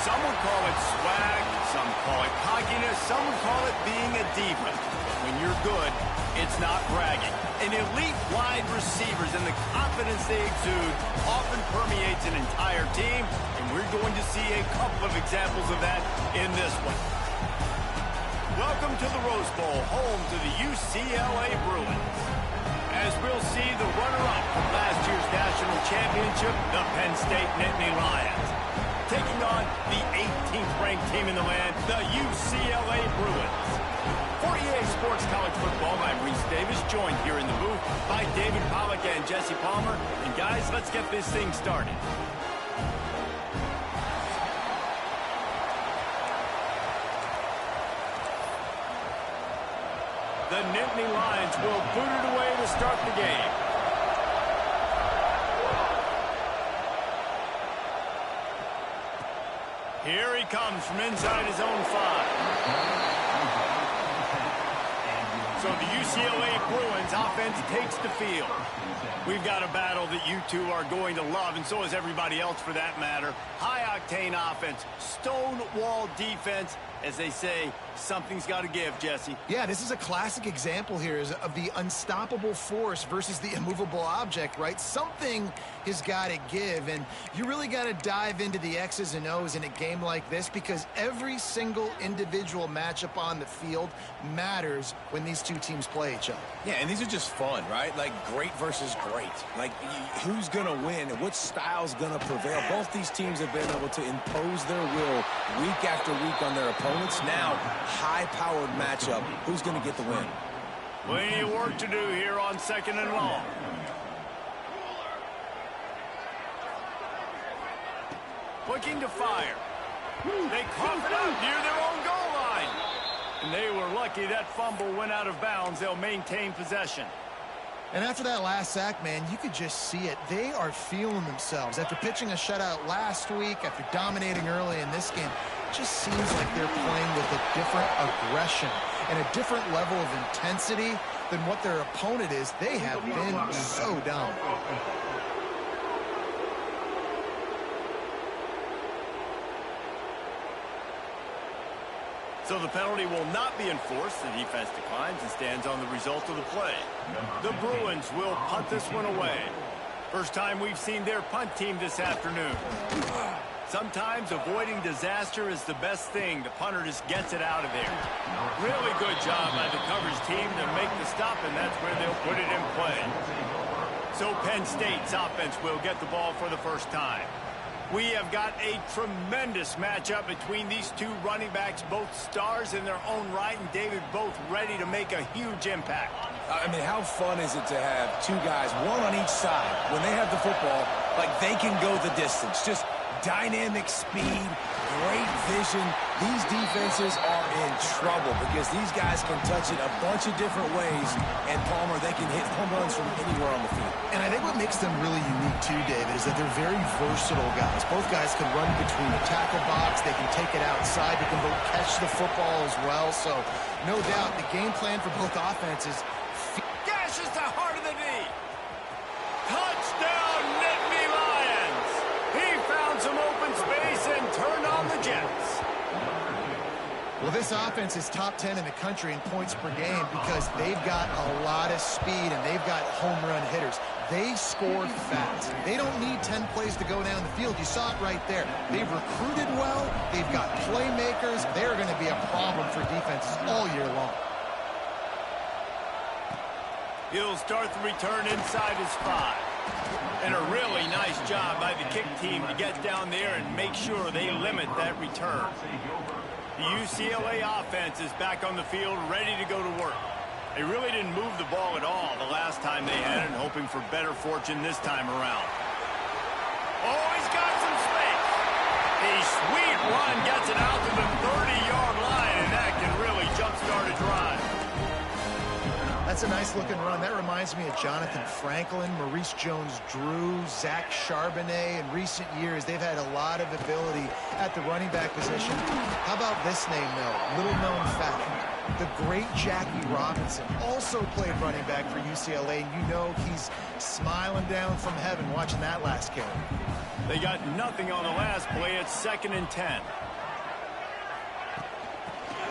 Some would call it swag, some call it cockiness, some would call it being a diva. But when you're good, it's not bragging. An elite wide receivers and the confidence they exude often permeates an entire team, and we're going to see a couple of examples of that in this one. Welcome to the Rose Bowl, home to the UCLA Bruins. As we'll see the runner-up from last year's national championship, the Penn State Nittany Lions, taking on the 18th-ranked team in the land, the UCLA Bruins. For EA Sports College Football, I'm Reese Davis, joined here in the booth by David Pollack and Jesse Palmer. And guys, let's get this thing started. The Nittany Lions will boot it away to start the game. Here he comes from inside his own 5. So the UCLA Bruins offense takes the field. We've got a battle that you two are going to love, and so is everybody else for that matter. High-octane offense, stone-wall defense. As they say, something's got to give, Jesse. Yeah, this is a classic example here of the unstoppable force versus the immovable object, right? Something has got to give, and you really got to dive into the X's and O's in a game like this because every single individual matchup on the field matters when these two teams play each other. Yeah, and these are just fun, right? Like great versus great. Like who's going to win and what style's going to prevail. Both these teams have been able to impose their will week after week on their opponents. Now, high-powered matchup. Who's going to get the win? Plenty of work to do here on 2nd and long. Looking to fire. They cough it up near their own goal line. And they were lucky that fumble went out of bounds. They'll maintain possession. And after that last sack, man, you could just see it. They are feeling themselves. After pitching a shutout last week, after dominating early in this game, it just seems like they're playing with a different aggression and a different level of intensity than what their opponent is. They have been so dominant. So the penalty will not be enforced. The defense declines and stands on the result of the play. The Bruins will punt this one away. First time we've seen their punt team this afternoon. Sometimes avoiding disaster is the best thing. The punter just gets it out of there. Really good job by the coverage team to make the stop, and that's where they'll put it in play. So Penn State's offense will get the ball for the first time. We have got a tremendous matchup between these two running backs, both stars in their own right, and David, both ready to make a huge impact. I mean, how fun is it to have two guys, one on each side, when they have the football, like they can go the distance. Just dynamic speed, great vision. These defenses are in trouble because these guys can touch it a bunch of different ways, and Palmer, they can hit home runs from anywhere on the field. And I think what makes them really unique too, David, is that they're very versatile guys. Both guys can run between the tackle box. They can take it outside. They can both catch the football as well. So no doubt the game plan for both offenses gashes the heart of the knee. Touchdown, Nittany Lions. He found some open space and turned on the Jets. Well, this offense is top 10 in the country in points per game because they've got a lot of speed and they've got home run hitters. They score fast. They don't need 10 plays to go down the field. You saw it right there. They've recruited well. They've got playmakers. They're going to be a problem for defenses all year long. He'll start the return inside his 5. And a really nice job by the kick team to get down there and make sure they limit that return. The UCLA offense is back on the field, ready to go to work. They really didn't move the ball at all the last time they had it, hoping for better fortune this time around. Oh, he's got some space. A sweet run gets it out to the 30-yard line, and that can really jumpstart a drive. That's a nice-looking run. That reminds me of Jonathan Franklin, Maurice Jones-Drew, Zach Charbonnet. In recent years, they've had a lot of ability at the running back position. How about this name, though? Little-known fact. The great Jackie Robinson also played running back for UCLA, and you know he's smiling down from heaven watching that last carry. They got nothing on the last play. It's 2nd and 10.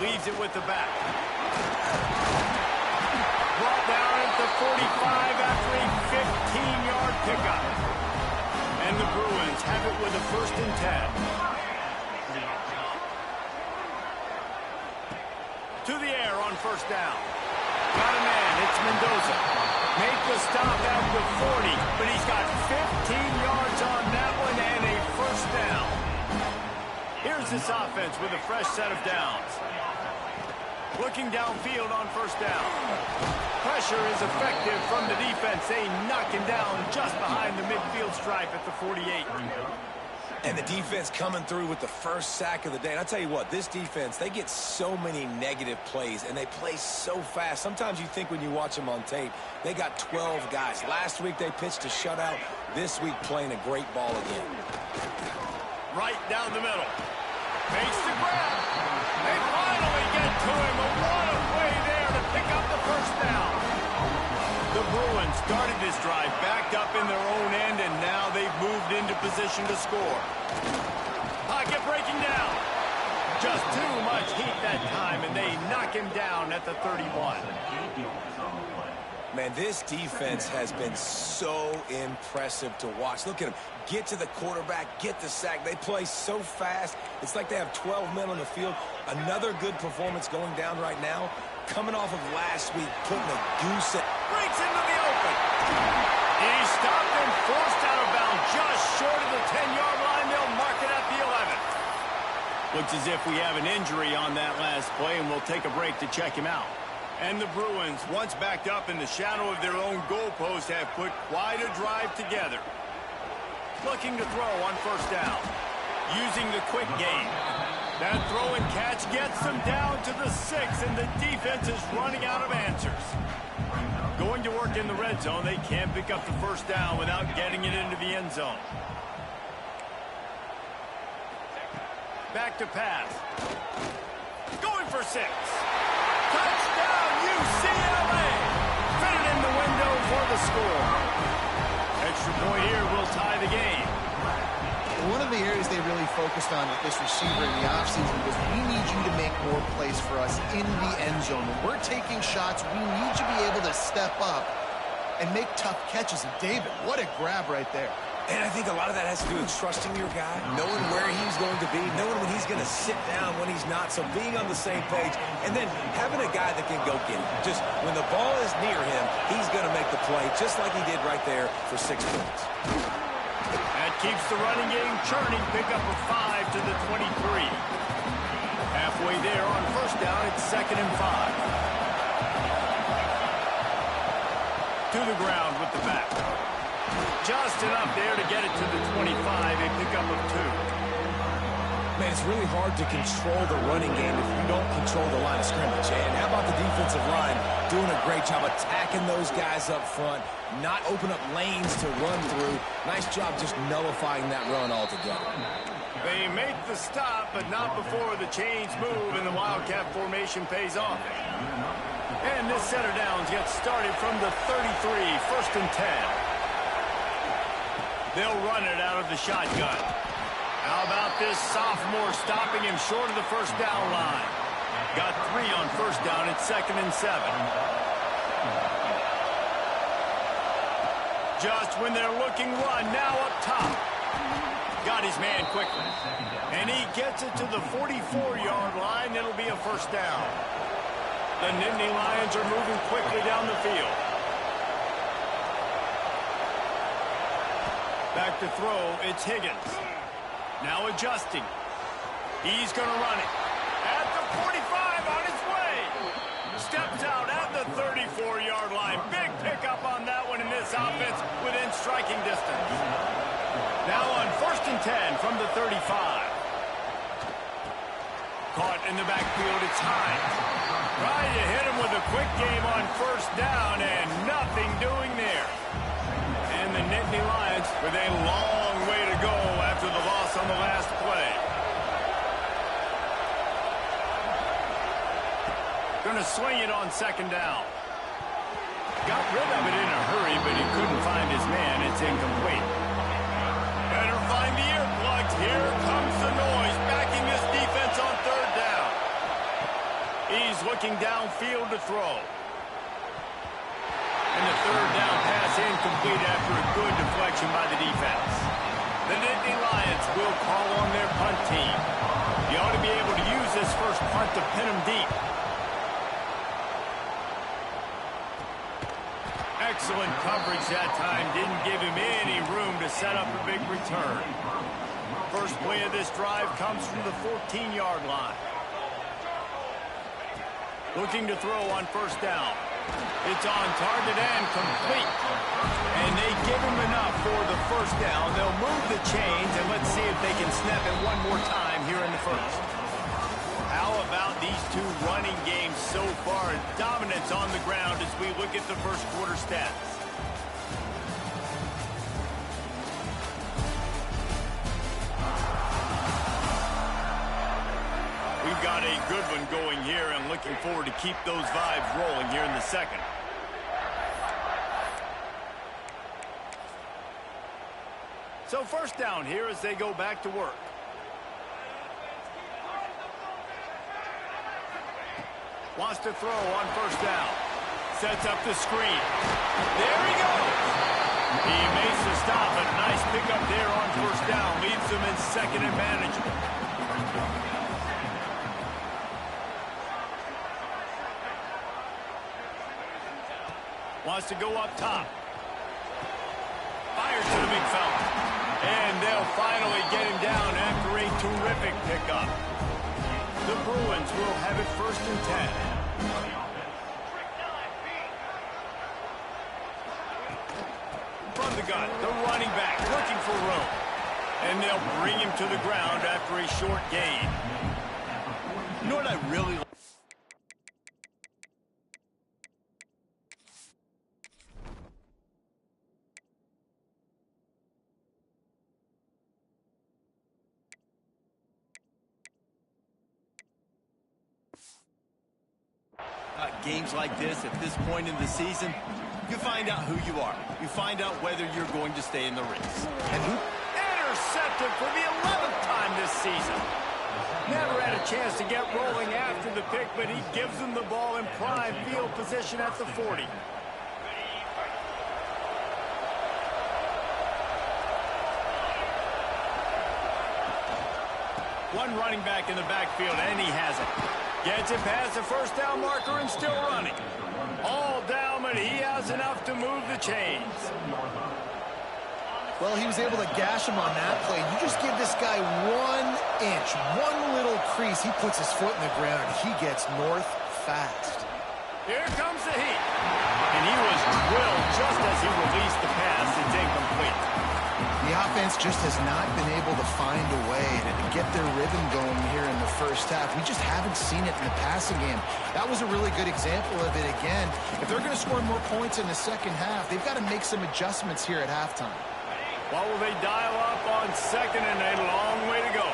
Leaves it with the back. Brought down at the 45 after a 15-yard pickup. And the Bruins have it with a 1st and 10. To the air on 1st down. Got a man. It's Mendoza. Make the stop at the 40, but he's got 15 yards on that one and a 1st down. Here's this offense with a fresh set of downs. Looking downfield on 1st down. Pressure is effective from the defense. They knock him down just behind the midfield stripe at the 48. And the defense coming through with the first sack of the day. And I'll tell you what, this defense, they get so many negative plays, and they play so fast. Sometimes you think when you watch them on tape, they got 12 guys. Last week they pitched a shutout. This week playing a great ball again. Right down the middle. Makes the grab. They finally get to him. A lot of play there to pick up the 1st down. The Bruins started this drive backed up in their own end, and now they've moved into position to score. Pocket breaking down. Just too much heat that time, and they knock him down at the 31. Man, this defense has been so impressive to watch. Look at them. Get to the quarterback, get the sack. They play so fast. It's like they have 12 men on the field. Another good performance going down right now. Coming off of last week, putting a goose at... Breaks into the open. He's stopped and forced out of bounds just short of the 10-yard line. They'll mark it at the 11th. Looks as if we have an injury on that last play, and we'll take a break to check him out. And the Bruins, once backed up in the shadow of their own goalpost, have put quite a drive together. Looking to throw on 1st down. Using the quick game. That throw and catch gets them down to the 6, and the defense is running out of answers. Going to work in the red zone. They can't pick up the 1st down without getting it into the end zone. Back to pass. Going for 6. Touchdown, UCLA! Fitted in the window for the score. Extra point here will tie the game. One of the areas they really focused on with this receiver in the offseason was we need you to make more plays for us in the end zone. When we're taking shots, we need you to be able to step up and make tough catches. And David, what a grab right there. And I think a lot of that has to do with trusting your guy, knowing where he's going to be, knowing when he's going to sit down, when he's not, so being on the same page, and then having a guy that can go get it. Just when the ball is near him, he's going to make the play, just like he did right there for 6 points. That keeps the running game churning. Pick up a 5 to the 23. Halfway there on 1st down, it's 2nd and 5. To the ground with the back. Just enough there to get it to the 25, a pickup of 2. Man, it's really hard to control the running game if you don't control the line of scrimmage. And how about the defensive line doing a great job attacking those guys up front, not open up lanes to run through. Nice job just nullifying that run altogether. They make the stop, but not before the chains move and the Wildcat formation pays off. And this set of downs gets started from the 33, 1st and 10. They'll run it out of the shotgun. How about this sophomore stopping him short of the 1st down line? Got 3 on 1st down. It's 2nd and 7. Just when they're looking run, now up top. Got his man quickly. And he gets it to the 44-yard line. It'll be a 1st down. The Nittany Lions are moving quickly down the field. Back to throw, it's Higgins. Now adjusting. He's going to run it. At the 45, on his way. Steps out at the 34-yard line. Big pickup on that one in this offense within striking distance. Now on 1st and 10 from the 35. Caught in the backfield, it's Hines. Trying to hit him with a quick game on 1st down, and nothing doing there. And the Nittany Lions with a long way to go after the loss on the last play. Going to swing it on 2nd down. Got rid of it in a hurry, but he couldn't find his man. It's incomplete. Better find looking downfield to throw. And the third down pass incomplete after a good deflection by the defense. The Nittany Lions will call on their punt team. You ought to be able to use this first punt to pin them deep. Excellent coverage that time. Didn't give him any room to set up a big return. First play of this drive comes from the 14-yard line. Looking to throw on first down. It's on target and complete. And they give him enough for the first down. They'll move the chains, and let's see if they can snap it one more time here in the first. How about these two running games so far? Dominance on the ground as we look at the first quarter stats. We've got a good one going here and looking forward to keep those vibes rolling here in the second. So first down here as they go back to work. Wants to throw on first down. Sets up the screen. There he goes. He makes the stop, but nice pickup there on first down. Leaves them in second and manageable. Wants to go up top. Fires to the big fella. And they'll finally get him down after a terrific pickup. The Bruins will have it first and 10. From the gun, the running back looking for room. And they'll bring him to the ground after a short gain. You know what I really like? Games like this, at this point in the season, you find out who you are. You find out whether you're going to stay in the race. And who? Intercepted for the 11th time this season. Never had a chance to get rolling after the pick, but he gives them the ball in prime field position at the 40. One running back in the backfield, and he has it. Gets it past the first down marker and still running. All down, but he has enough to move the chains. Well, he was able to gash him on that play. You just give this guy 1 inch, one little crease. He puts his foot in the ground. He gets north fast. Here comes the heat. And he was drilled just as he released the pass. It's incomplete. The offense just has not been able to find a way to get their rhythm going here in the first half. We just haven't seen it in the passing game. That was a really good example of it again. If they're going to score more points in the second half, they've got to make some adjustments here at halftime. What will they dial up on second, and a long way to go.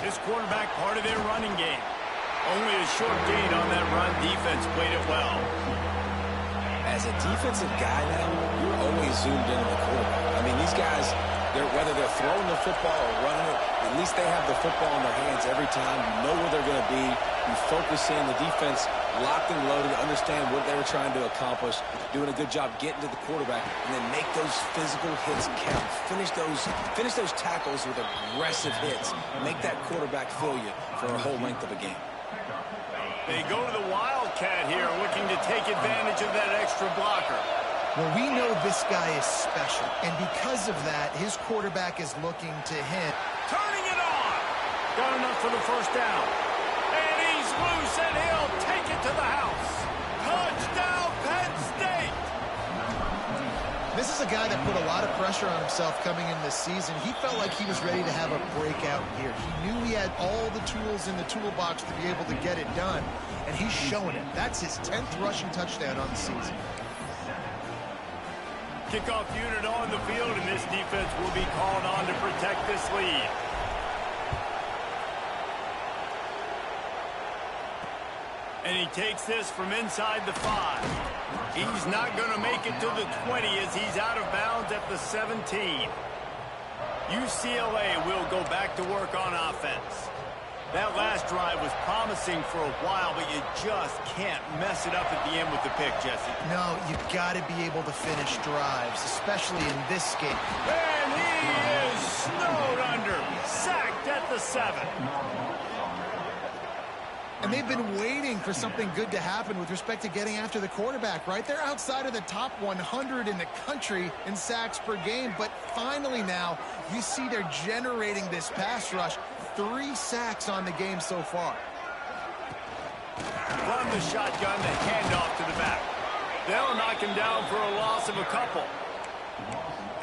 This quarterback part of their running game. Only a short gain on that run. Defense played it well. As a defensive guy now, you're always zoomed in on the quarterback. I mean, these guys, whether they're throwing the football or running it, at least they have the football in their hands every time. You know where they're going to be. You focus in. The defense locked and loaded, understand what they were trying to accomplish, doing a good job getting to the quarterback, and then make those physical hits count. Finish those tackles with aggressive hits. Make that quarterback feel you for a whole length of a game. They go to the Wildcat here, looking to take advantage of that extra blocker. Well, we know this guy is special, and because of that, his quarterback is looking to him. Turning it on. Got enough for the first down. And he's loose, and he'll take it to the house. Touchdown, Penn State. This is a guy that put a lot of pressure on himself coming in this season. He felt like he was ready to have a breakout year. He knew he had all the tools in the toolbox to be able to get it done, and he's showing it. That's his 10th rushing touchdown on the season. Kickoff unit on the field, and this defense will be called on to protect this lead. And he takes this from inside the 5. He's not going to make it to the 20 as he's out of bounds at the 17. UCLA will go back to work on offense. That last drive was promising for a while, but you just can't mess it up at the end with the pick, Jesse. No, you've got to be able to finish drives, especially in this game. And he is snowed under, sacked at the 7. And they've been waiting for something good to happen with respect to getting after the quarterback, right? They're outside of the top 100 in the country in sacks per game, but finally now you see they're generating this pass rush. 3 sacks on the game so far. From the shotgun, the handoff to the back. They'll knock him down for a loss of a couple.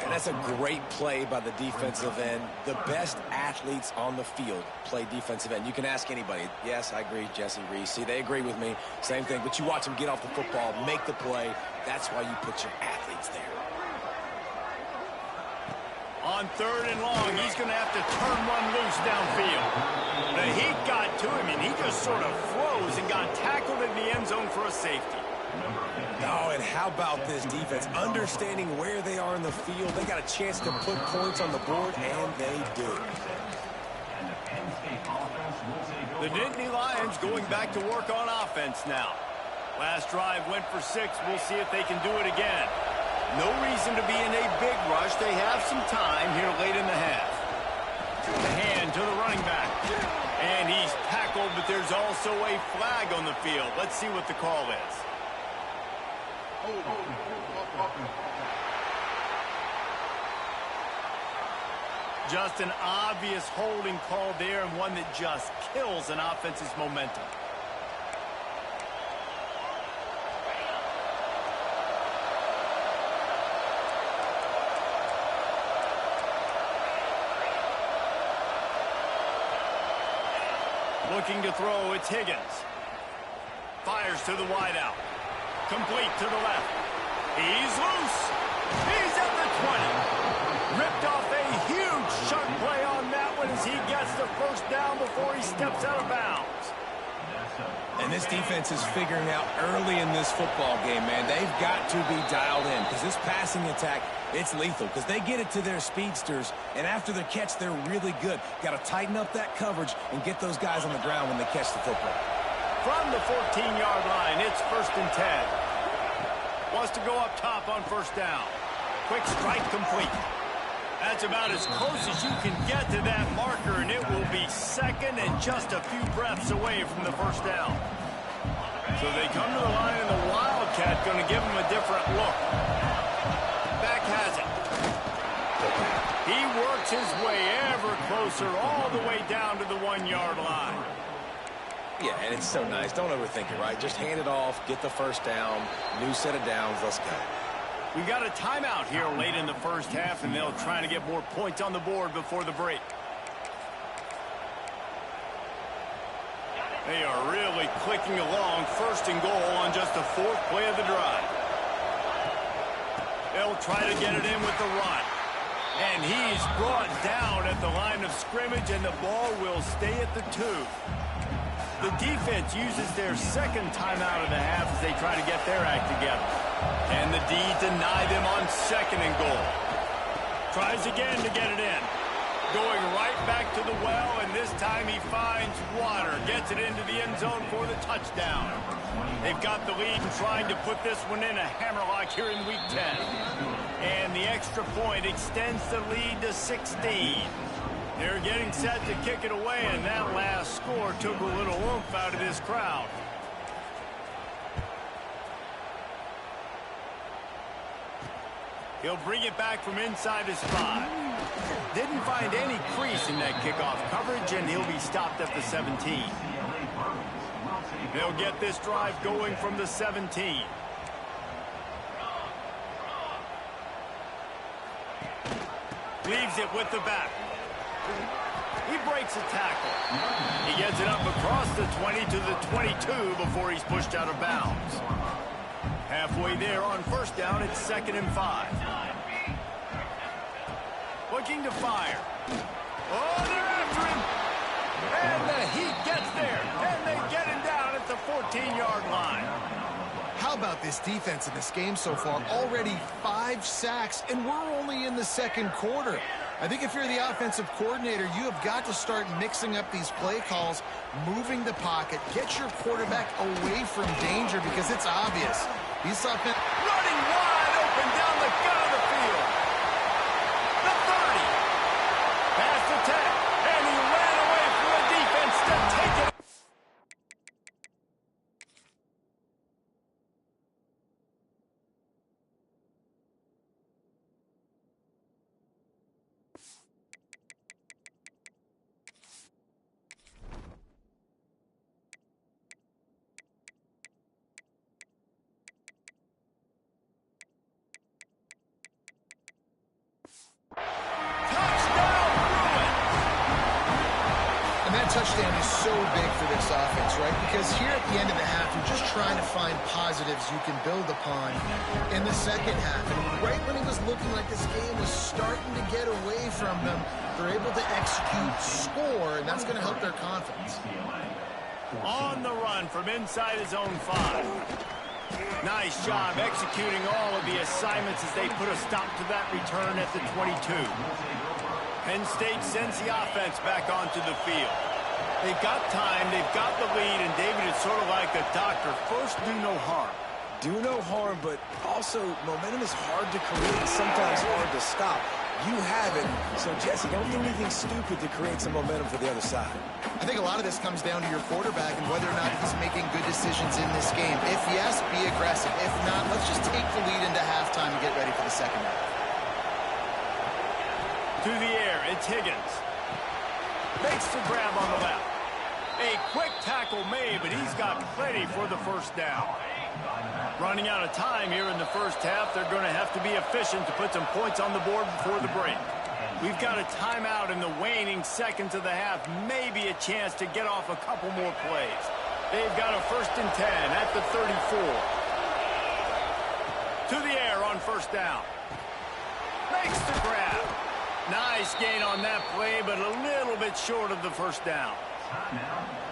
And that's a great play by the defensive end. The best athletes on the field play defensive end. You can ask anybody. Yes, I agree, Jesse, Reese. See, they agree with me. Same thing. But you watch them get off the football, make the play. That's why you put your athletes there. On 3rd and long, he's going to have to turn one loose downfield. The heat got to him, and he just sort of froze and got tackled in the end zone for a safety. Oh, and how about this defense? Understanding where they are in the field. They got a chance to put points on the board, and they do. The Nittany Lions going back to work on offense now. Last drive went for 6. We'll see if they can do it again. No reason to be in a big rush. They have some time here late in the half. The hand to the running back. And he's tackled, but there's also a flag on the field. Let's see what the call is. Just an obvious holding call there, and one that just kills an offense's momentum. Looking to throw, it's Higgins. Fires to the wideout. Complete to the left. He's loose. He's at the 20. Ripped off a huge chunk play on that one as he gets the first down before he steps out of bounds. And this defense is figuring out early in this football game, man. They've got to be dialed in because this passing attack, it's lethal because they get it to their speedsters, and after the catch, they're really good. Got to tighten up that coverage and get those guys on the ground when they catch the football. From the 14-yard line, it's 1st and 10. Wants to go up top on 1st down. Quick strike complete. That's about as close as you can get to that marker, and it will be 2nd and just a few breaths away from the 1st down. So they come to the line, and the Wildcat going to give them a different look. Back has it. He works his way ever closer all the way down to the 1-yard line. Yeah, and it's so nice. Don't overthink it, right? Just hand it off, get the 1st down, new set of downs, let's go. We got a timeout here late in the 1st half, and they'll try to get more points on the board before the break. They are really clicking along, 1st and goal on just the 4th play of the drive. They'll try to get it in with the run. And he's brought down at the line of scrimmage, and the ball will stay at the 2. The defense uses their 2nd timeout of the half as they try to get their act together. And the D deny them on 2nd and goal. Tries again to get it in. Going right back to the well, and this time he finds water. Gets it into the end zone for the touchdown. They've got the lead and trying to put this one in a hammerlock here in Week 10. And the extra point extends the lead to 16. They're getting set to kick it away, and that last score took a little oomph out of this crowd. He'll bring it back from inside his 5. Didn't find any crease in that kickoff coverage, and he'll be stopped at the 17. They'll get this drive going from the 17. Leaves it with the back. He breaks a tackle. He gets it up across the 20 to the 22 before he's pushed out of bounds. Halfway there on 1st down, it's 2nd and 5. Looking to fire. Oh, they're after him. And the Heat gets there. And they get him down at the 14-yard line. How about this defense in this game so far? Already 5 sacks, and we're only in the 2nd quarter. I think if you're the offensive coordinator, you have got to start mixing up these play calls, moving the pocket, get your quarterback away from danger because it's obvious. These offense running wide open down the gut of the field. The 30. Past the 10. And he ran away from the defense to take it. Touchdown is so big for this offense, right? Because here at the end of the half, you're just trying to find positives you can build upon in the second half. And right when it was looking like this game was starting to get away from them, they're able to execute, score, and that's going to help their confidence. On the run from inside his own 5. Nice job executing all of the assignments as they put a stop to that return at the 22. Penn State sends the offense back onto the field. They've got time, they've got the lead, and David, it's sort of like a doctor. First, do no harm. Do no harm, but also momentum is hard to create and sometimes hard to stop. You have it, so Jesse, don't do anything stupid to create some momentum for the other side. I think a lot of this comes down to your quarterback and whether or not he's making good decisions in this game. If yes, be aggressive. If not, let's just take the lead into halftime and get ready for the second half. To the air, it's Higgins. Makes the grab on the left. A quick tackle made, but he's got plenty for the first down. Running out of time here in the first half, they're going to have to be efficient to put some points on the board before the break. We've got a timeout in the waning seconds of the half, maybe a chance to get off a couple more plays. They've got a 1st and 10 at the 34. To the air on first down. Makes the grab. Nice gain on that play, but a little bit short of the first down.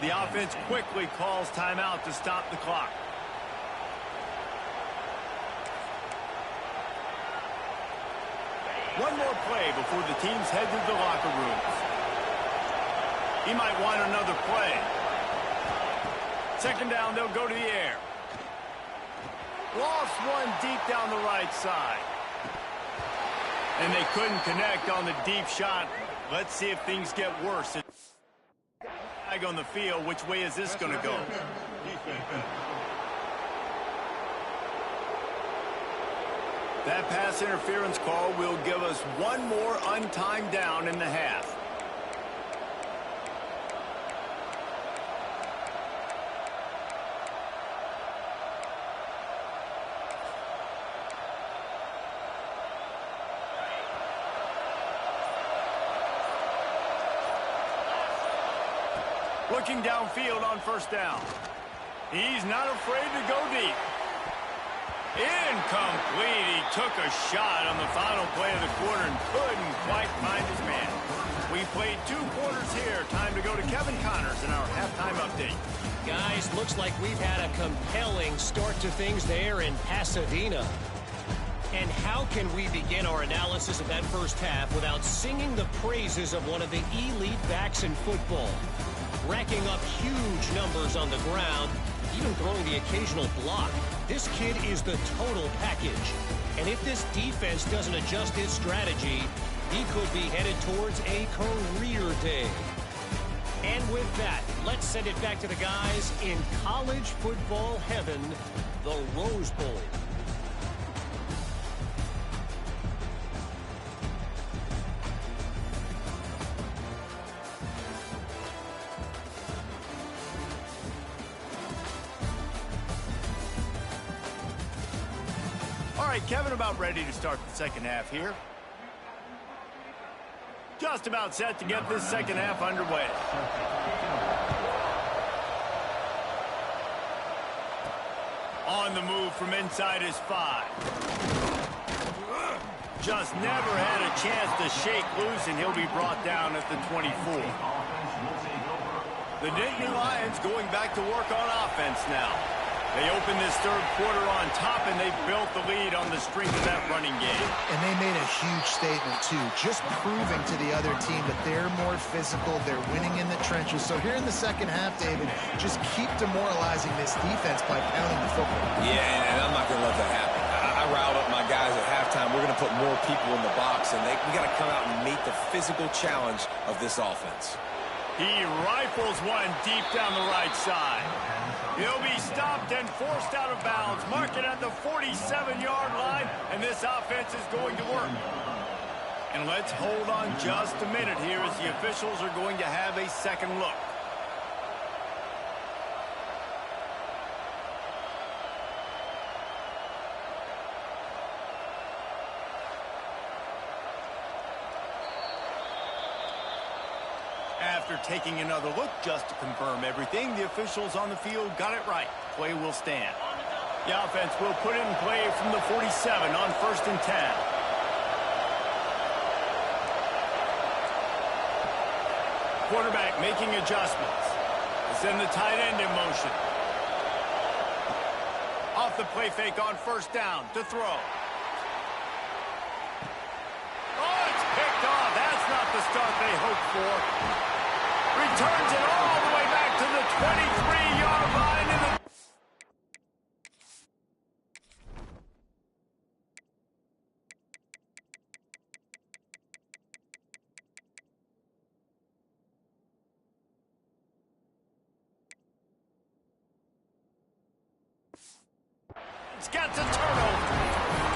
The offense quickly calls timeout to stop the clock. One more play before the teams head to the locker rooms. He might want another play. Second down, they'll go to the air. Lost one deep down the right side. And they couldn't connect on the deep shot. Let's see if things get worse. Flag on the field. Which way is this going to go? That pass interference call will give us one more untimed down in the half. Looking downfield on first down. He's not afraid to go deep. Incomplete. He took a shot on the final play of the quarter and couldn't quite find his man. We played 2 quarters here. Time to go to Kevin Connors in our halftime update. Guys, looks like we've had a compelling start to things there in Pasadena. And how can we begin our analysis of that first half without singing the praises of one of the elite backs in football? Racking up huge numbers on the ground, even throwing the occasional block. This kid is the total package. And if this defense doesn't adjust its strategy, he could be headed towards a career day. And with that, let's send it back to the guys in college football heaven, the Rose Bowl. All right, Kevin, about ready to start the second half here. Just about set to get this second half underway. On the move from inside his 5. Just never had a chance to shake loose, and he'll be brought down at the 24. The Nittany Lions going back to work on offense now. They opened this third quarter on top, and they built the lead on the strength of that running game. And they made a huge statement, too, just proving to the other team that they're more physical, they're winning in the trenches. So here in the second half, David, just keep demoralizing this defense by pounding the football. Yeah, and I'm not going to let that happen. I riled up my guys at halftime. We're going to put more people in the box, and we got to come out and meet the physical challenge of this offense. He rifles one deep down the right side. He'll be stopped and forced out of bounds. Mark it at the 47-yard line, and this offense is going to work. And let's hold on just a minute here as the officials are going to have a second look. After taking another look just to confirm everything, the officials on the field got it right. Play will stand. The offense will put it in play from the 47 on 1st and 10. Quarterback making adjustments. Send the tight end in motion. Off the play fake on 1st down to throw. Oh, it's picked off. That's not the start they hoped for. Returns it all the way back to the 23-yard line. It's got the turnover.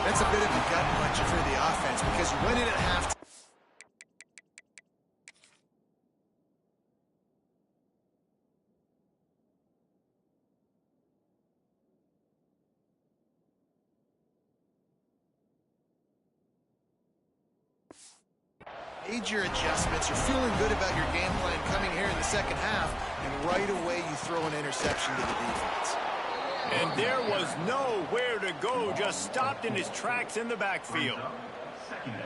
That's a bit of a gut puncher for the offense because you win it at halftime. Major adjustments. You're feeling good about your game plan coming here in the second half, and right away you throw an interception to the defense. And there was nowhere to go, just stopped in his tracks in the backfield.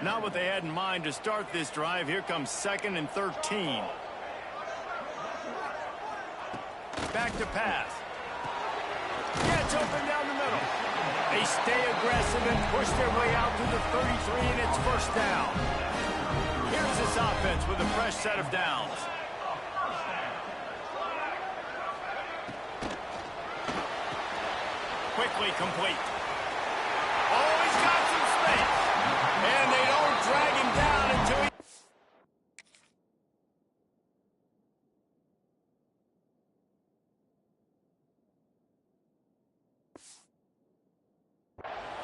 Not what they had in mind to start this drive. Here comes 2nd and 13. Back to pass. Gets open down the middle. They stay aggressive and push their way out to the 33, and it's 1st down. Here's this offense with a fresh set of downs. Quickly complete. Oh, he's got some space. And they don't drag him down until he...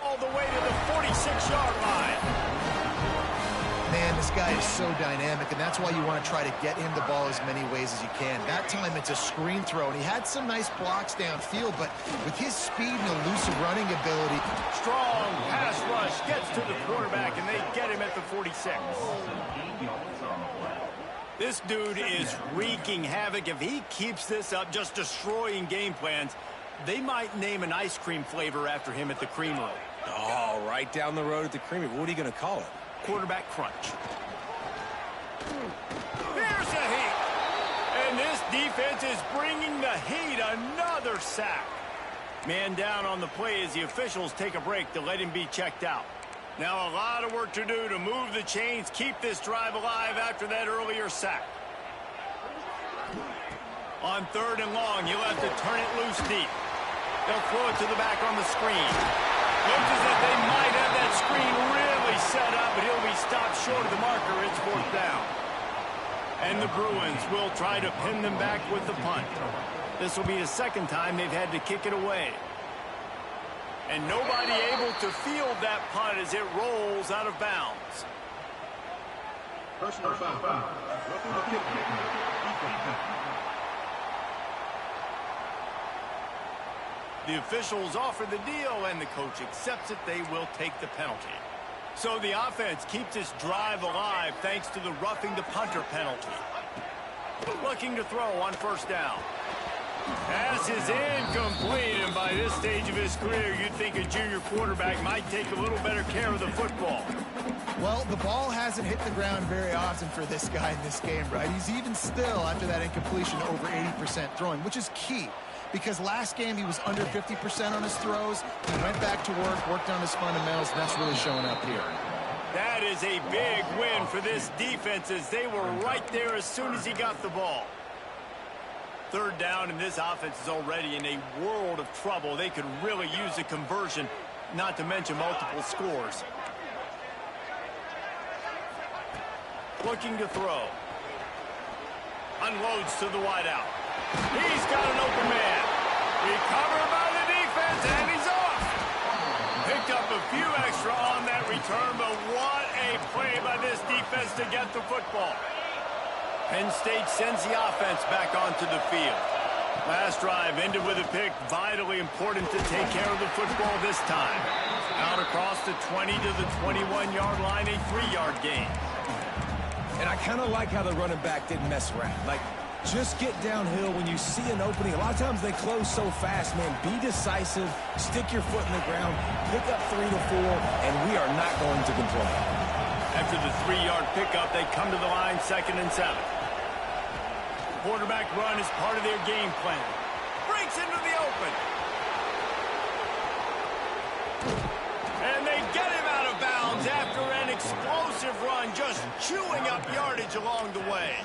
all the way to the 46-yard line. Man, this guy is so dynamic, and that's why you want to try to get him the ball as many ways as you can. That time it's a screen throw, and he had some nice blocks downfield, but with his speed and elusive running ability... strong pass rush gets to the quarterback, and they get him at the 46. This dude is wreaking havoc. If he keeps this up, just destroying game plans, they might name an ice cream flavor after him at the Creamery. Oh, right down the road at the Creamery. What are you going to call it? Quarterback crunch. There's a heat. And this defense is bringing the heat. Another sack. Man down on the play as the officials take a break to let him be checked out. Now a lot of work to do to move the chains, keep this drive alive after that earlier sack. On 3rd and long, you'll have to turn it loose deep. They'll throw it to the back on the screen. Looks as if they might have that screen really set up, but he'll be stopped short of the marker. It's 4th down. And the Bruins will try to pin them back with the punt. This will be the 2nd time they've had to kick it away. And nobody able to field that punt as it rolls out of bounds. Personal foul. The officials offer the deal, and the coach accepts it. They will take the penalty. So the offense keeps this drive alive thanks to the roughing the punter penalty. Looking to throw on 1st down. Pass is incomplete, and by this stage of his career, you'd think a junior quarterback might take a little better care of the football. Well, the ball hasn't hit the ground very often for this guy in this game, right? He's even still, after that incompletion, over 80% throwing, which is key. because last game he was under 50% on his throws. He went back to work, worked on his fundamentals, and that's really showing up here. That is a big win for this defense as they were right there as soon as he got the ball. Third down, and this offense is already in a world of trouble. They could really use a conversion, not to mention multiple scores. Looking to throw. Unloads to the wideout. He's got an open man. Recovered by the defense, and he's off. Picked up a few extra on that return, but what a play by this defense to get the football. Penn State sends the offense back onto the field. Last drive ended with a pick. Vitally important to take care of the football this time. Out across the 20 to the 21-yard line, a 3-yard gain. And I kind of like how the running back didn't mess around. Like, just get downhill when you see an opening. A lot of times they close so fast, man. Be decisive, stick your foot in the ground, pick up 3 to 4, and we are not going to complain. After the 3-yard pickup, they come to the line 2nd and 7. Quarterback run is part of their game plan. Breaks into the open. And they get him out of bounds after an explosive run, just chewing up yardage along the way.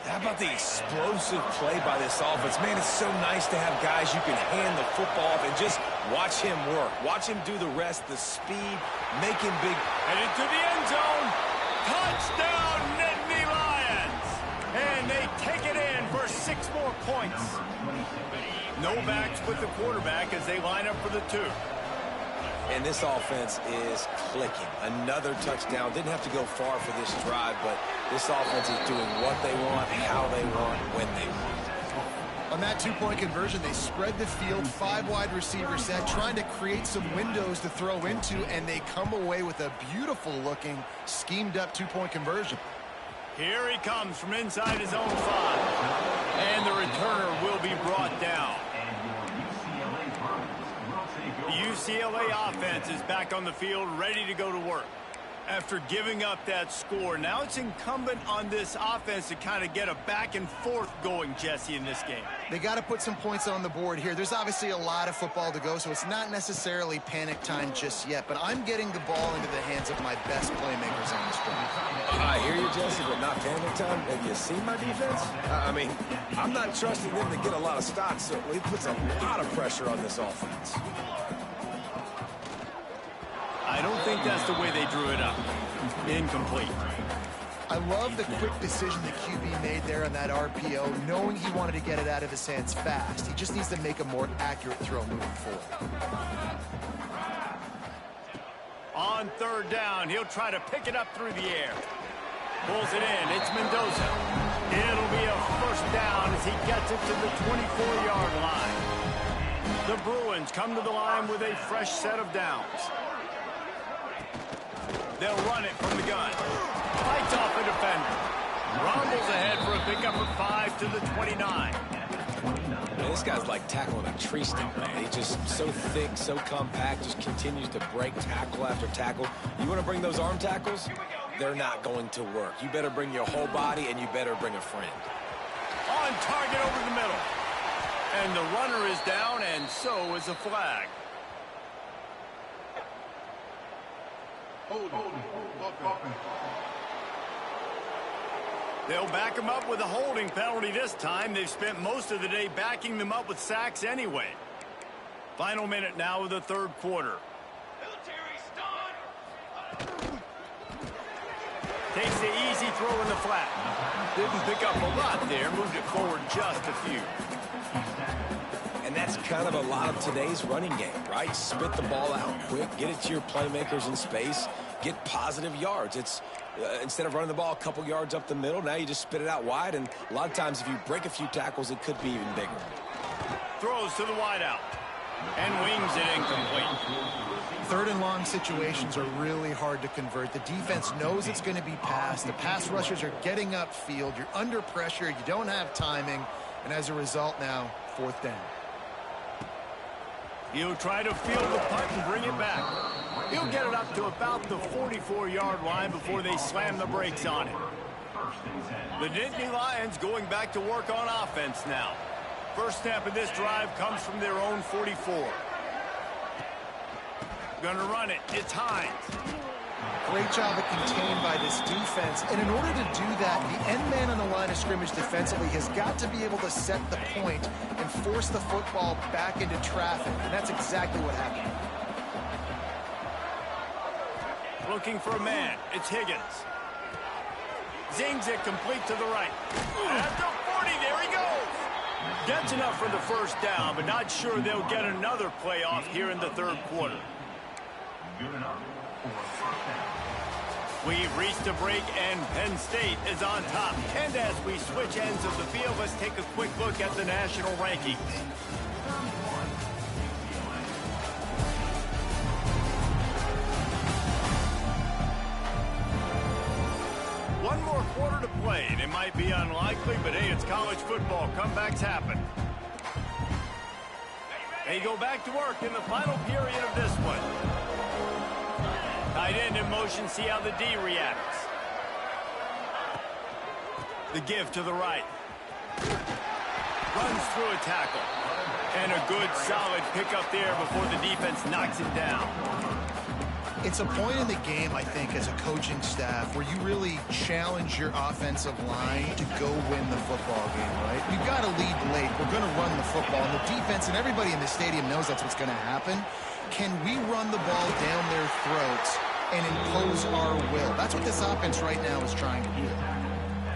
How about the explosive play by this offense? Man, it's so nice to have guys you can hand the football off and just watch him work. Watch him do the rest, the speed, make him big. And into the end zone. Touchdown, Nittany Lions. And they take it in for 6 more points. No backs with the quarterback as they line up for the 2. And this offense is clicking. Another touchdown. Didn't have to go far for this drive, but this offense is doing what they want, how they want, when they want. On that 2-point conversion, they spread the field, 5 wide receiver set, trying to create some windows to throw into, and they come away with a beautiful-looking, schemed-up 2-point conversion. Here he comes from inside his own 5. And the returner will be brought down. The UCLA offense is back on the field, ready to go to work. After giving up that score, now it's incumbent on this offense to kind of get a back and forth going, Jesse, in this game. They got to put some points on the board here. There's obviously a lot of football to go, so it's not necessarily panic time just yet, but I'm getting the ball into the hands of my best playmakers on this drive. I hear you, Jesse, but not panic time. Have you seen my defense? I mean, I'm not trusting them to get a lot of stops, so it puts a lot of pressure on this offense. I don't think that's the way they drew it up. Incomplete. I love the quick decision the QB made there on that RPO, knowing he wanted to get it out of his hands fast. He just needs to make a more accurate throw moving forward. On 3rd down, he'll try to pick it up through the air. Pulls it in. It's Mendoza. It'll be a 1st down as he gets it to the 24-yard line. The Bruins come to the line with a fresh set of downs. They'll run it from the gun. Fights off a defender. Rumbles ahead for a pickup of 5 to the 29. Man, this guy's like tackling a tree stump, man. He's just so thick, so compact, just continues to break tackle after tackle. You want to bring those arm tackles? They're not going to work. You better bring your whole body, and you better bring a friend. On target over the middle. And the runner is down, and so is a flag. They'll back him up with a holding penalty this time. They've spent most of the day backing them up with sacks anyway. Final minute now of the 3rd quarter. Takes the easy throw in the flat. Didn't pick up a lot there. Moved it forward just a few. And that's kind of a lot of today's running game, right? Spit the ball out quick, get it to your playmakers in space, get positive yards. It's instead of running the ball a couple yards up the middle, now you just spit it out wide, and a lot of times if you break a few tackles, it could be even bigger. Throws to the wideout and wings it incomplete. 3rd and long situations are really hard to convert. The defense knows it's going to be passed. The pass rushers are getting upfield. You're under pressure. You don't have timing. And as a result now, 4th down. He'll try to field the punt and bring it back. He'll get it up to about the 44-yard line before they slam the brakes on it. The Nittany Lions going back to work on offense now. First snap of this drive comes from their own 44. Gonna run it. It's Hines. Great job of contained by this defense. And in order to do that, the end man on the line of scrimmage defensively has got to be able to set the point and force the football back into traffic. And that's exactly what happened. Looking for a man. It's Higgins. Zings it complete to the right. At the 40, there he goes. Gets enough for the first down, but not sure they'll get another playoff here in the third quarter. We've reached a break, and Penn State is on top. And as we switch ends of the field, let's take a quick look at the national rankings. One more quarter to play, and it might be unlikely, but hey, it's college football. Comebacks happen. They go back to work in the final period of this one. Tight end in motion, see how the D reacts. The give to the right. Runs through a tackle. And a good, solid pickup there before the defense knocks it down. It's a point in the game, I think, as a coaching staff, where you really challenge your offensive line to go win the football game, right? We've got to lead late. We're going to run the football. And the defense and everybody in the stadium knows that's what's going to happen. Can we run the ball down their throats and impose our will? That's what this offense right now is trying to do.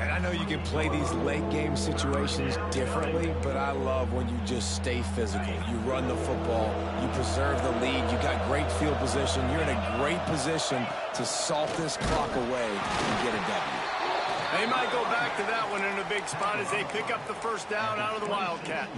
And I know you can play these late game situations differently, but I love when you just stay physical. You run the football, you preserve the lead, you got great field position, you're in a great position to salt this clock away and get a W. They might go back to that one in a big spot as they pick up the first down out of the Wildcat.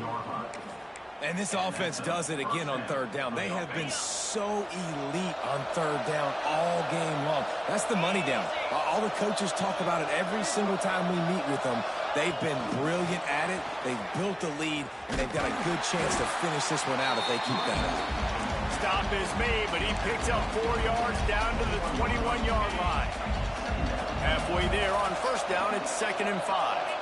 And this offense does it again on third down. They have been so elite on third down all game long. That's the money down. All the coaches talk about it every single time we meet with them. They've been brilliant at it. They've built the lead, and they've got a good chance to finish this one out if they keep that up. Stop is made, but he picks up 4 yards down to the 21-yard line. Halfway there on first down, it's 2nd and 5.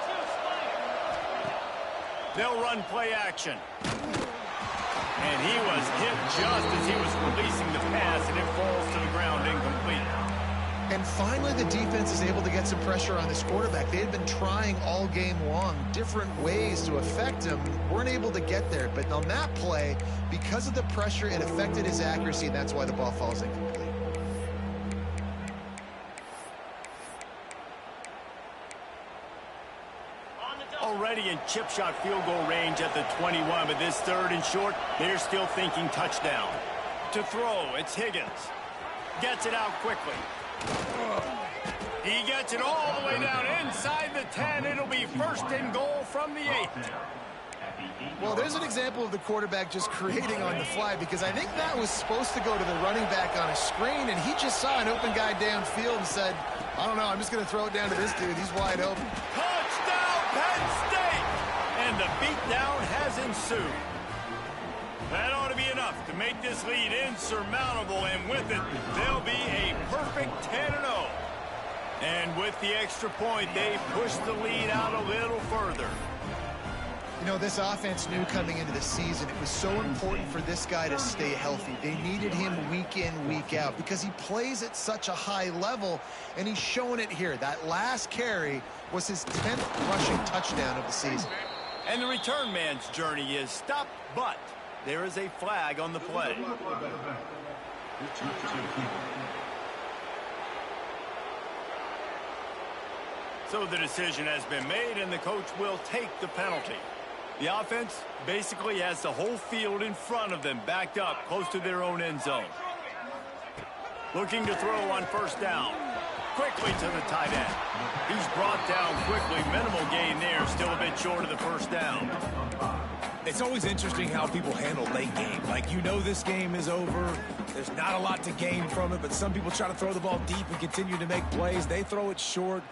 They'll run play action. And he was hit just as he was releasing the pass, and it falls to the ground incomplete. And finally, the defense is able to get some pressure on this quarterback. They had been trying all game long different ways to affect him. Weren't able to get there. But on that play, because of the pressure, it affected his accuracy, and that's why the ball falls incomplete. Already in chip shot field goal range at the 21, but this 3rd and short, they're still thinking touchdown. To throw, it's Higgins. Gets it out quickly. He gets it all the way down inside the 10. It'll be 1st and goal from the 8. Well, there's an example of the quarterback just creating on the fly, because I think that was supposed to go to the running back on a screen, and he just saw an open guy downfield and said, I don't know, I'm just going to throw it down to this dude. He's wide open. Touchdown, Penn State! And the beatdown has ensued. That ought to be enough to make this lead insurmountable, and with it, they'll be a perfect 10-0. And with the extra point, they push the lead out a little further. You know, this offense knew coming into the season it was so important for this guy to stay healthy. They needed him week in, week out, because he plays at such a high level, and he's showing it here. That last carry was his 10th rushing touchdown of the season. And the return man's journey is stopped, but there is a flag on the play. So the decision has been made, and the coach will take the penalty. The offense basically has the whole field in front of them, backed up close to their own end zone. Looking to throw on first down. Quickly to the tight end. He's brought down quickly. Minimal gain there, still a bit short of the first down. It's always interesting how people handle late game. Like, you know this game is over. There's not a lot to gain from it, but some people try to throw the ball deep and continue to make plays. They throw it short.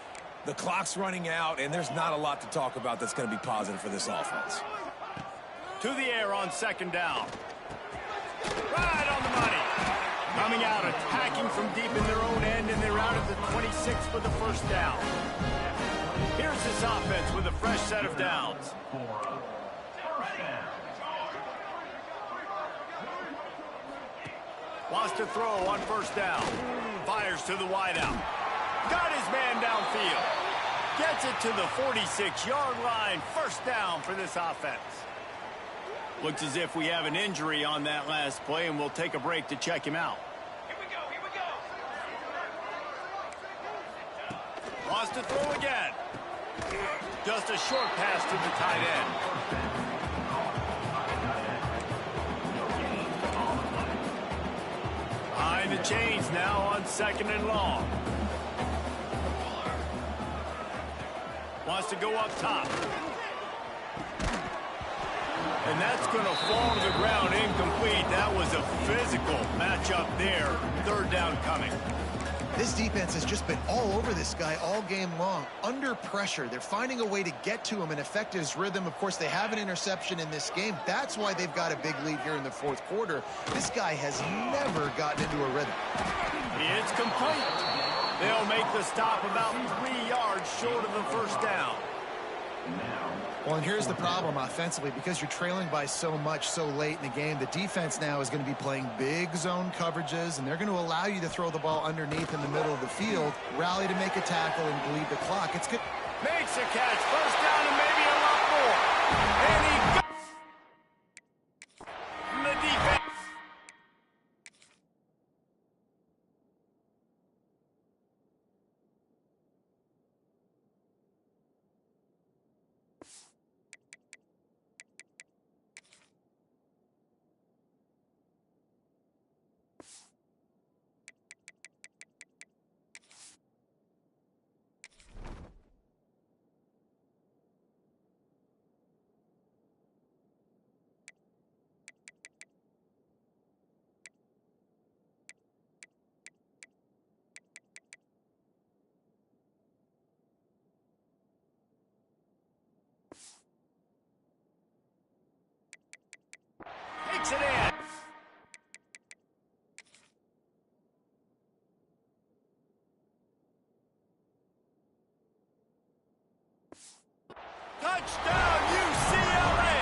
The clock's running out, and there's not a lot to talk about that's going to be positive for this offense. To the air on second down. Right on the money. Coming out, attacking from deep in their own end, and they're out at the 26 for the first down. Here's this offense with a fresh set of downs. Wants to throw on first down. Fires to the wideout. Got his man downfield. Gets it to the 46-yard line. First down for this offense. Looks as if we have an injury on that last play, and we'll take a break to check him out. Here we go. Wants to throw again. Just a short pass to the tight end. Behind the chains now on second and long. Wants to go up top. And that's going to fall to the ground incomplete. That was a physical matchup there. Third down coming. This defense has just been all over this guy all game long. Under pressure. They're finding a way to get to him and affect his rhythm. Of course, they have an interception in this game. That's why they've got a big lead here in the fourth quarter. This guy has never gotten into a rhythm. It's complete. They'll make the stop about 3 yards short of the first down. Well, and here's the problem offensively. Because you're trailing by so much so late in the game, the defense now is going to be playing big zone coverages, and they're going to allow you to throw the ball underneath in the middle of the field, rally to make a tackle, and bleed the clock. It's good. Makes a catch. First down and maybe a lot more. And he got the defense. Takes it in. Touchdown, UCLA!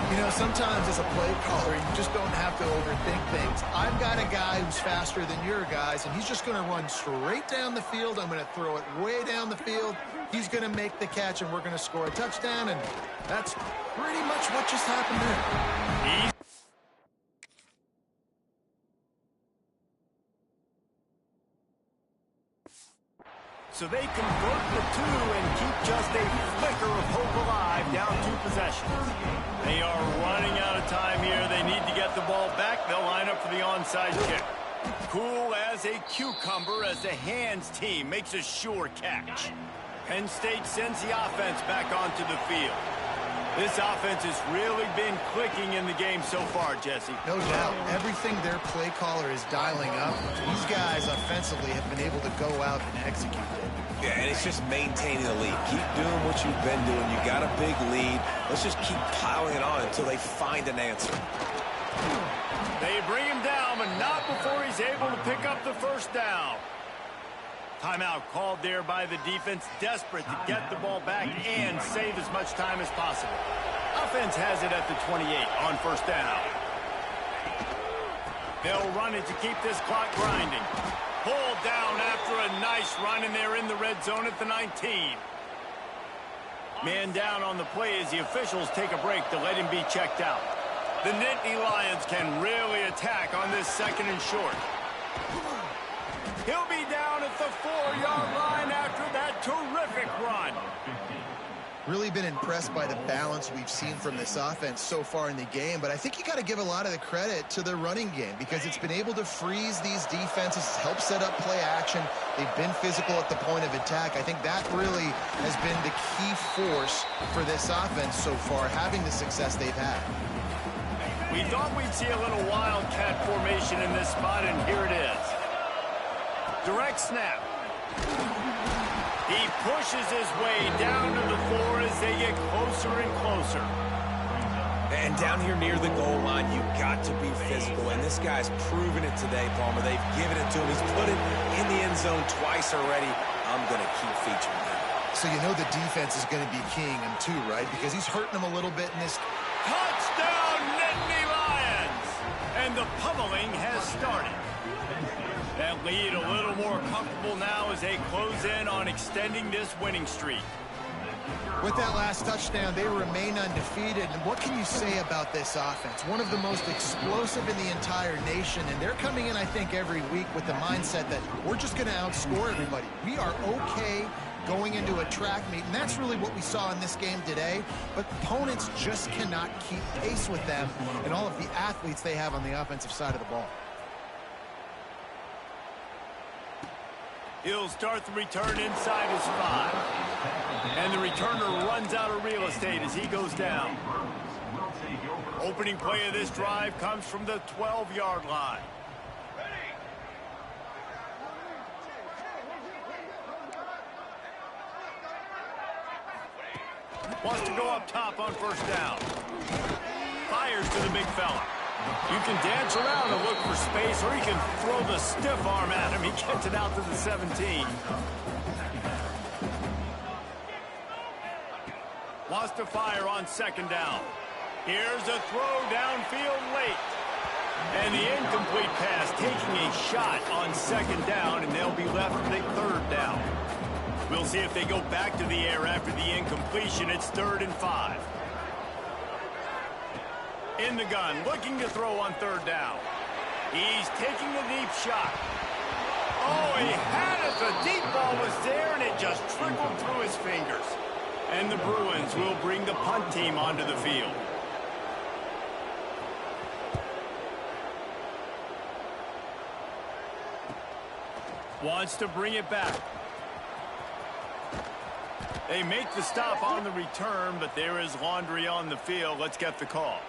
You know, sometimes as a play caller, you just don't have to overthink things. I've got a guy who's faster than your guys, and he's just going to run straight down the field. I'm going to throw it way down the field. He's going to make the catch, and we're going to score a touchdown, and that's pretty much what just happened there. So they convert the two and keep just a flicker of hope alive, down 2 possessions. They are running out of time here. They need to get the ball back. They'll line up for the onside kick. Cool as a cucumber as the hands team makes a sure catch. Penn State sends the offense back onto the field. This offense has really been clicking in the game so far, Jesse. No doubt. Everything their play caller is dialing up, these guys offensively have been able to go out and execute it. Yeah, and it's just maintaining the lead. Keep doing what you've been doing. You got a big lead. Let's just keep piling it on until they find an answer. They bring him down, but not before he's able to pick up the first down. Timeout called there by the defense, desperate to get the ball back and save as much time as possible. Offense has it at the 28 on first down. They'll run it to keep this clock grinding. Pulled down after a nice run, and they're in the red zone at the 19. Man down on the play as the officials take a break to let him be checked out. The Nittany Lions can really attack on this second and short. He'll be down at the 4-yard line after that terrific run. Really been impressed by the balance we've seen from this offense so far in the game, but I think you got to give a lot of the credit to the running game because it's been able to freeze these defenses, help set up play action. They've been physical at the point of attack. I think that really has been the key force for this offense so far, having the success they've had. We thought we'd see a little wildcat formation in this spot, and here it is. Direct snap. He pushes his way down to the floor as they get closer and closer. And down here near the goal line, you've got to be physical. And this guy's proven it today, Palmer. They've given it to him. He's put it in the end zone twice already. I'm going to keep featuring him. So you know the defense is going to be keying him too, right? Because he's hurting him a little bit in this. Touchdown, Nittany Lions! And the pummeling has started. That lead a little more comfortable now as they close in on extending this winning streak. With that last touchdown, they remain undefeated. And what can you say about this offense? One of the most explosive in the entire nation. And they're coming in, I think, every week with the mindset that we're just going to outscore everybody. We are okay going into a track meet. And that's really what we saw in this game today. But opponents just cannot keep pace with them and all of the athletes they have on the offensive side of the ball. He'll start the return inside his 5. And the returner runs out of real estate as he goes down. Opening play of this drive comes from the 12-yard line. Wants to go up top on first down. Fires to the big fella. You can dance around and look for space, or you can throw the stiff arm at him. He gets it out to the 17. Wants to fire on second down. Here's a throw downfield late. And the incomplete pass taking a shot on second down, and they'll be left with a third down. We'll see if they go back to the air after the incompletion. It's 3rd and 5. In the gun, looking to throw on third down. He's taking a deep shot. Oh, he had it. The deep ball was there, and it just trickled through his fingers. And the Bruins will bring the punt team onto the field. Wants to bring it back. They make the stop on the return, but there is laundry on the field. Let's get the call.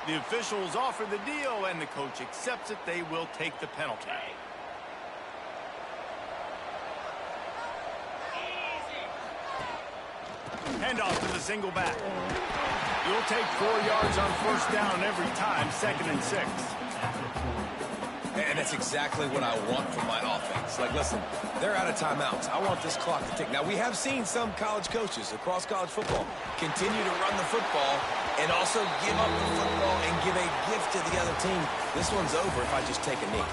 The officials offer the deal, and the coach accepts it. They will take the penalty. Handoff to the single back. You'll take 4 yards on first down every time, 2nd and 6. And that's exactly what I want from my offense. Like, listen, they're out of timeouts. I want this clock to tick. Now, we have seen some college coaches across college football continue to run the football and also give up the football and give a gift to the other team. This one's over if I just take a knee.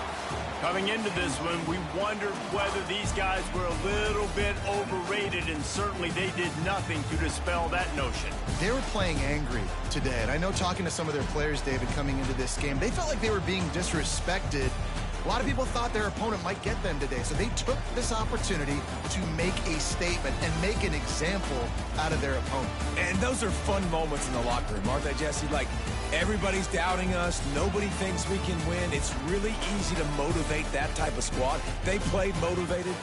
Coming into this one, we wondered whether these guys were a little bit overrated, and certainly they did nothing to dispel that notion. They were playing angry today, and I know talking to some of their players, David, coming into this game, they felt like they were being disrespected. A lot of people thought their opponent might get them today, so they took this opportunity to make a statement and make an example out of their opponent. And those are fun moments in the locker room, aren't they, Jesse? Like, everybody's doubting us. Nobody thinks we can win. It's really easy to motivate that type of squad. They played motivated.